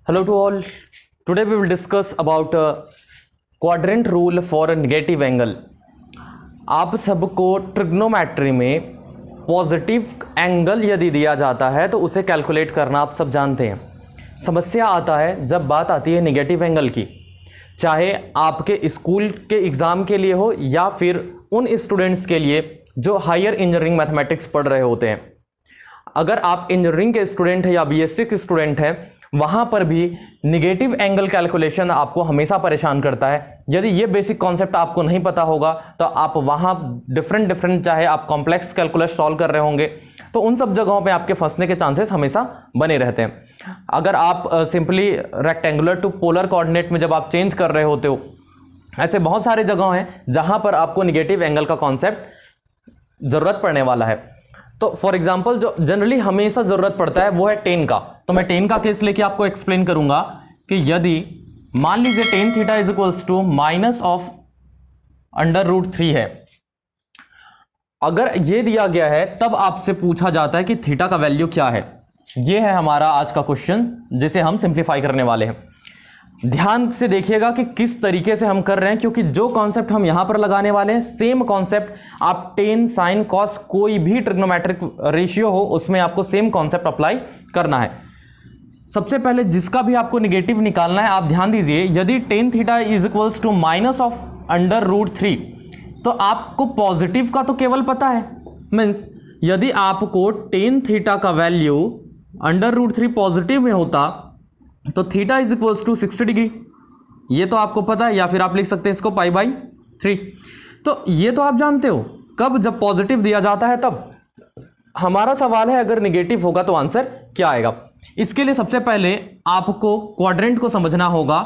Hello to all. Today we will discuss about quadrant rule for a negative angle. आप सबको trigonometry में positive angle यदि दिया जाता है तो उसे कैलकुलेट करना आप सब जानते हैं। समस्या आता है जब बात आती है नेगेटिव एंगल की, चाहे आपके स्कूल के एग्ज़ाम के लिए हो या फिर उन स्टूडेंट्स के लिए जो हायर इंजीनियरिंग मैथमेटिक्स पढ़ रहे होते हैं। अगर आप इंजीनियरिंग के स्टूडेंट हैं या बीएससी के स्टूडेंट हैं, वहाँ पर भी निगेटिव एंगल कैलकुलेशन आपको हमेशा परेशान करता है। यदि ये बेसिक कॉन्सेप्ट आपको नहीं पता होगा तो आप वहाँ डिफरेंट चाहे आप कॉम्प्लेक्स कैलकुलस सॉल्व कर रहे होंगे तो उन सब जगहों पे आपके फंसने के चांसेस हमेशा बने रहते हैं। अगर आप simply rectangular to polar coordinate में जब आप चेंज कर रहे होते हो, ऐसे बहुत सारे जगह हैं जहाँ पर आपको निगेटिव एंगल का कॉन्सेप्ट ज़रूरत पड़ने वाला है। तो फॉर एग्जाम्पल जो जनरली हमेशा जरूरत पड़ता है वो है टेन का। तो मैं टेन का केस लेके आपको एक्सप्लेन करूंगा कि यदि मान लीजिए tan theta is equals to minus of √3 है, अगर ये दिया गया है तब आपसे पूछा जाता है कि थीटा का वैल्यू क्या है। ये है हमारा आज का क्वेश्चन जिसे हम सिंप्लीफाई करने वाले हैं। ध्यान से देखिएगा कि किस तरीके से हम कर रहे हैं, क्योंकि जो कॉन्सेप्ट हम यहां पर लगाने वाले हैं सेम कॉन्सेप्ट आप टेन साइन कॉस कोई भी ट्रिग्नोमेट्रिक रेशियो हो उसमें आपको सेम कॉन्सेप्ट अप्लाई करना है। सबसे पहले जिसका भी आपको निगेटिव निकालना है, आप ध्यान दीजिए, यदि tan theta is equals to minus of √3 तो आपको पॉजिटिव का तो केवल पता है। मीन्स यदि आपको टेन थीटा का वैल्यू √3 पॉजिटिव में होता तो theta is equals to 60 degree, ये तो आपको पता है, या फिर आप लिख सकते हैं इसको π/3। तो ये तो आप जानते हो, कब जब पॉजिटिव दिया जाता है तब। हमारा सवाल है अगर निगेटिव होगा तो आंसर क्या आएगा। इसके लिए सबसे पहले आपको क्वाड्रेंट को समझना होगा,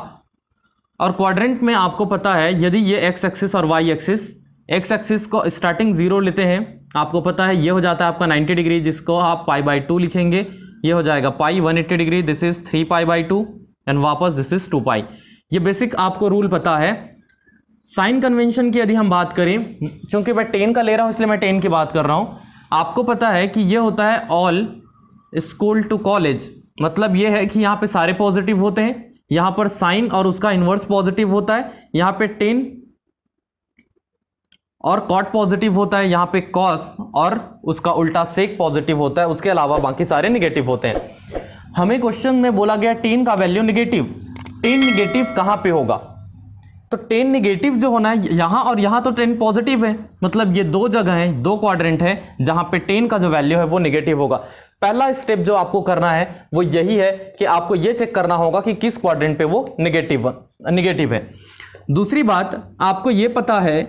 और क्वाड्रेंट में आपको पता है यदि ये एक्स एक्सिस और वाई एक्सिस, एक्स एक्सिस को स्टार्टिंग 0 लेते हैं, आपको पता है ये हो जाता है आपका 90 डिग्री, जिसको आप π/2 लिखेंगे, ये हो जाएगा पाई 180 डिग्री, दिस इज 3π/2 एंड वापस दिस इज 2π। ये बेसिक आपको रूल पता है। साइन कन्वेंशन की यदि हम बात करें, क्योंकि मैं टेन का ले रहा हूं इसलिए मैं टेन की बात कर रहा हूं, आपको पता है कि ये होता है ऑल स्कूल टू कॉलेज। मतलब ये है कि यहाँ पे सारे पॉजिटिव होते हैं, यहाँ पर साइन और उसका इन्वर्स पॉजिटिव होता है, यहाँ पे टेन और कॉट पॉजिटिव होता है, यहाँ पे कॉस और उसका उल्टा सेक पॉजिटिव होता है, उसके अलावा बाकी सारे निगेटिव होते हैं। हमें क्वेश्चन में बोला गया टेन का वैल्यू निगेटिव। टेन निगेटिव कहाँ पे होगा? तो टेन निगेटिव जो होना है यहाँ और यहाँ, तो टेन पॉजिटिव है, मतलब ये दो जगह हैं, दो क्वाड्रेंट है जहाँ पे टेन का जो वैल्यू है वो निगेटिव होगा। पहला स्टेप जो आपको करना है वो यही है कि आपको ये चेक करना होगा कि किस क्वाड्रेंट पे वो निगेटिव है। दूसरी बात आपको ये पता है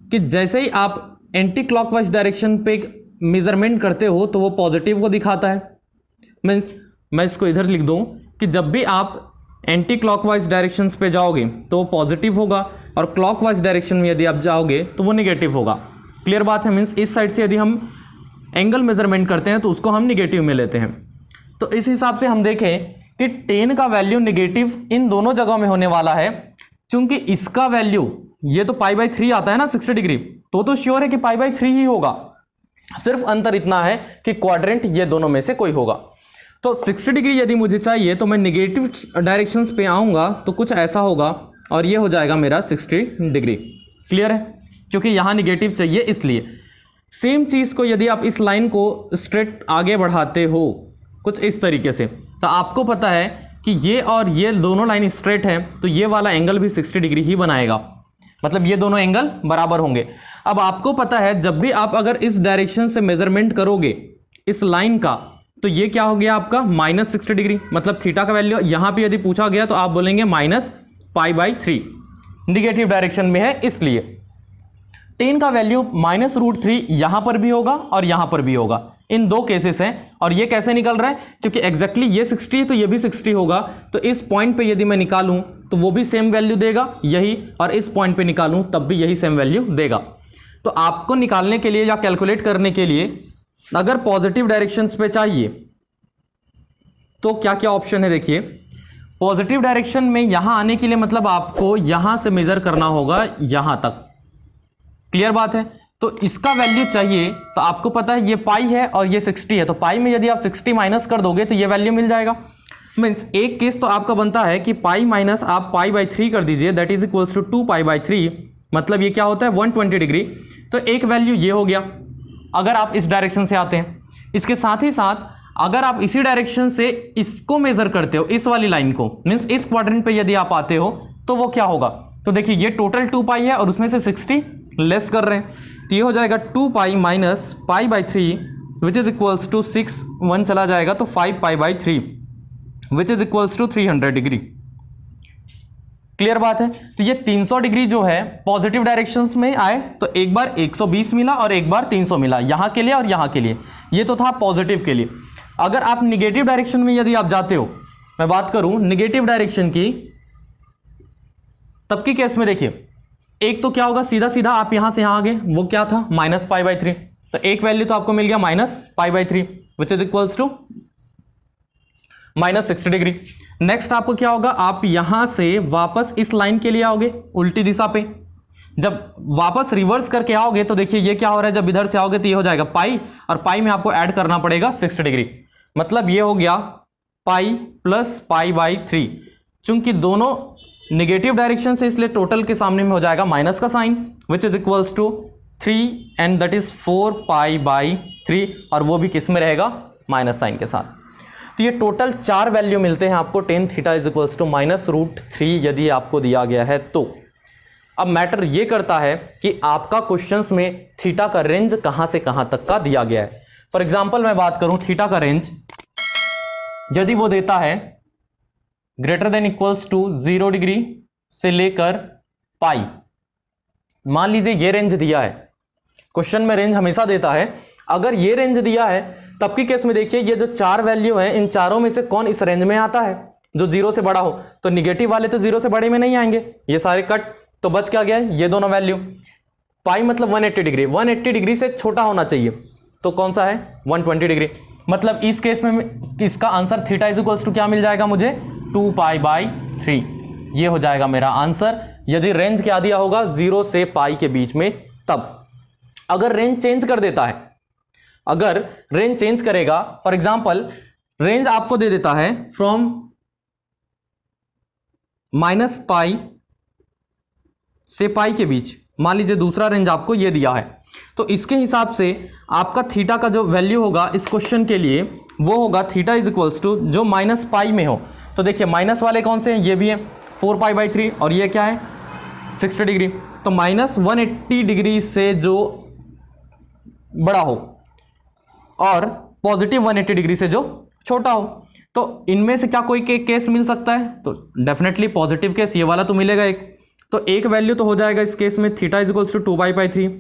कि जैसे ही आप एंटी क्लॉकवाइज डायरेक्शन पे मेजरमेंट करते हो तो वो पॉजिटिव को दिखाता है। मीन्स मैं इसको इधर लिख दूं कि जब भी आप एंटी क्लॉकवाइज डायरेक्शंस पे जाओगे तो वो पॉजिटिव होगा, और क्लॉकवाइज डायरेक्शन में यदि आप जाओगे तो वो निगेटिव होगा। क्लियर बात है? मीन्स इस साइड से यदि हम एंगल मेजरमेंट करते हैं तो उसको हम निगेटिव में लेते हैं। तो इस हिसाब से हम देखें कि टेन का वैल्यू निगेटिव इन दोनों जगहों में होने वाला है। चूंकि इसका वैल्यू ये तो π/3 आता है ना 60 डिग्री, तो श्योर है कि π/3 ही होगा। सिर्फ अंतर इतना है कि क्वाड्रेंट ये दोनों में से कोई होगा। तो 60 डिग्री यदि मुझे चाहिए तो मैं निगेटिव डायरेक्शंस पे आऊंगा तो कुछ ऐसा होगा, और ये हो जाएगा मेरा 60 डिग्री। क्लियर है? क्योंकि यहाँ निगेटिव चाहिए इसलिए। सेम चीज़ को यदि आप इस लाइन को स्ट्रेट आगे बढ़ाते हो कुछ इस तरीके से, तो आपको पता है कि ये और ये दोनों लाइन स्ट्रेट है, तो ये वाला एंगल भी 60 डिग्री ही बनाएगा, मतलब ये दोनों एंगल बराबर होंगे। अब आपको पता है जब भी आप अगर इस डायरेक्शन से मेजरमेंट करोगे इस लाइन का, तो ये क्या हो गया आपका -60 डिग्री। मतलब थीटा का वैल्यू यहां पे यदि पूछा गया तो आप बोलेंगे -π/3, निगेटिव डायरेक्शन में है इसलिए। टेन का वैल्यू -√3 यहां पर भी होगा और यहां पर भी होगा, इन दो केसेस हैं। और ये कैसे निकल रहा है? क्योंकि एग्जैक्टली ये 60 है तो ये भी 60 होगा, तो इस पॉइंट पे यदि मैं निकालूं तो वो भी सेम वैल्यू देगा यही, और इस पॉइंट पे निकालूं तब भी यही सेम वैल्यू देगा। तो आपको निकालने के लिए या कैलकुलेट करने के लिए अगर पॉजिटिव डायरेक्शंस पे चाहिए तो क्या क्या ऑप्शन है देखिए। पॉजिटिव डायरेक्शन में यहां आने के लिए मतलब आपको यहां से मेजर करना होगा यहां तक। क्लियर बात है? तो इसका वैल्यू चाहिए तो आपको पता है ये पाई है और ये 60 है, तो पाई में यदि आप 60 माइनस कर दोगे तो ये वैल्यू मिल जाएगा। मीन्स एक केस तो आपका बनता है कि पाई माइनस आप पाई बाई 3 कर दीजिए, that is equals to 2 pi by 3, मतलब ये क्या होता है 120 डिग्री। तो एक वैल्यू ये हो गया अगर आप इस डायरेक्शन से आते हैं। इसके साथ ही साथ अगर आप इसी डायरेक्शन से इसको मेजर करते हो, इस वाली लाइन को, मीन्स इस क्वाड्रेंट पे यदि आप आते हो तो वो क्या होगा, तो देखिए ये टोटल 2 पाई है और उसमें से 60 लेस कर रहे हैं, तो ये हो जाएगा 2 pi minus pi by 3 which is equals to 6 1 चला जाएगा तो 5 pi by 3 which is equals to 300 degree. Clear बात है। तो ये 300 डिग्री जो है पॉजिटिव डायरेक्शंस में आए तो एक बार 120 मिला और एक बार 300 मिला, यहां के लिए और यहां के लिए। ये तो था पॉजिटिव के लिए। अगर आप निगेटिव डायरेक्शन में यदि आप जाते हो, मैं बात करूं निगेटिव डायरेक्शन की, तब की केस में देखिए एक तो क्या होगा, सीधा सीधा आप यहां से यहां आ गए, वो क्या था माइनस पाई बाई 3, तो एक वैल्यू तो आपको मिल गया minus pi by 3 which is equals to minus 60 degree. Next आपको क्या होगा, आप यहां से वापस इस लाइन के लिए आओगे उल्टी दिशा पे। जब वापस रिवर्स करके आओगे तो देखिए ये क्या हो रहा है, जब इधर से आओगे तो ये हो जाएगा पाई, और पाई में आपको ऐड करना पड़ेगा 60 डिग्री, मतलब ये हो गया पाई प्लस पाई बाई 3। चूंकि दोनों निगेटिव डायरेक्शन से इसलिए टोटल के सामने में हो जाएगा माइनस का sine which is equals to 3 and that is 4 pi by 3, और वो भी किस में रहेगा, माइनस साइन के साथ। तो ये टोटल 4 वैल्यू मिलते हैं आपको tan theta is equals to -√3 यदि आपको दिया गया है तो। अब मैटर ये करता है कि आपका क्वेश्चंस में थीटा का रेंज कहां से कहां तक का दिया गया है। फॉर एग्जांपल मैं बात करूं थीटा का रेंज यदि वो देता है greater than equals to 0 degree से लेकर पाई, मान लीजिए ये रेंज दिया है, क्वेश्चन में रेंज हमेशा देता है, अगर ये रेंज दिया है तब की केस में देखिए ये जो 4 वैल्यू है इन चारों में से कौन इस रेंज में आता है, जो 0 से बड़ा हो, तो निगेटिव वाले तो 0 से बड़े में नहीं आएंगे, ये सारे कट, तो बच क्या गया ये दोनों वैल्यू। पाई मतलब 180 डिग्री, 180 डिग्री से छोटा होना चाहिए, तो कौन सा है 120 डिग्री, मतलब इस केस में इसका answer theta is equals to क्या मिल जाएगा मुझे 2 पाई बाई 3, ये हो जाएगा मेरा आंसर यदि रेंज क्या दिया होगा 0 से पाई के बीच में। तब अगर रेंज चेंज कर देता है, अगर रेंज चेंज करेगा, फॉर एग्जांपल रेंज आपको दे देता है फ्रॉम माइनस पाई से पाई के बीच, मान लीजिए दूसरा रेंज आपको ये दिया है, तो इसके हिसाब से आपका थीटा का जो वैल्यू होगा इस क्वेश्चन के लिए वो होगा थीटा इज इक्वल्स टू जो माइनस पाई में हो, तो देखिए माइनस वाले कौन से हैं, ये भी है 4 पाई बाई 3 और ये क्या है 60 डिग्री, तो माइनस 180 डिग्री से जो बड़ा हो और पॉजिटिव 180 डिग्री से जो छोटा हो, तो इनमें से क्या कोई केस मिल सकता है, तो डेफिनेटली पॉजिटिव केस ये वाला तो मिलेगा एक, तो एक वैल्यू तो हो जाएगा इस केस में theta is equals to 2 pi by 3,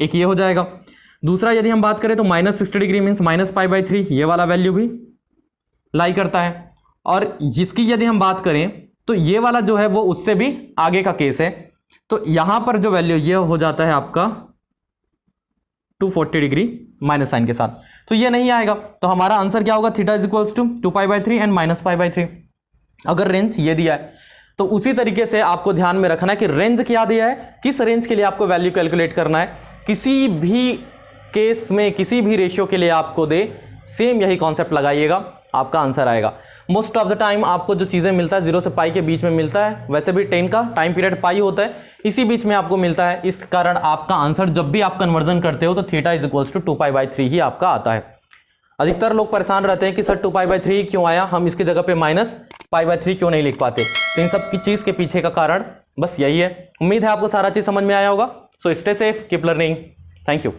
एक ये हो जाएगा। दूसरा यदि हम बात करें तो minus 60 degree means minus pi by 3, ये वाला वैल्यू भी लाई करता है, और जिसकी यदि हम बात करें तो ये वाला जो है वो उससे भी आगे का केस है, तो यहां पर जो वैल्यू ये हो जाता है आपका 240 डिग्री माइनस साइन के साथ, तो ये नहीं आएगा, तो हमारा आंसर क्या होगा theta is equals to 2 pi by 3 and minus pi by 3। अगर रेंज ये दिया है तो उसी तरीके से आपको ध्यान में रखना है कि रेंज क्या दिया है, किस रेंज के लिए आपको वैल्यू कैलकुलेट करना है, किसी भी केस में किसी भी रेशियो के लिए आपको दे सेम यही कॉन्सेप्ट लगाइएगा, आपका आंसर आएगा। मोस्ट ऑफ द टाइम आपको जो चीज़ें मिलता है 0 से पाई के बीच में मिलता है, वैसे भी 10 का टाइम पीरियड पाई होता है, इसी बीच में आपको मिलता है, इस कारण आपका आंसर जब भी आप कन्वर्जन करते हो तो theta is equals to 2 pi by 3 ही आपका आता है। अधिकतर लोग परेशान रहते हैं कि सर 2 पाई बाई 3 क्यों आया, हम इसकी जगह पे माइनस पाई बाई 3 क्यों नहीं लिख पाते, तो इन सब की चीज़ के पीछे का कारण बस यही है। उम्मीद है आपको सारा चीज़ समझ में आया होगा। So stay safe, keep learning, thank you.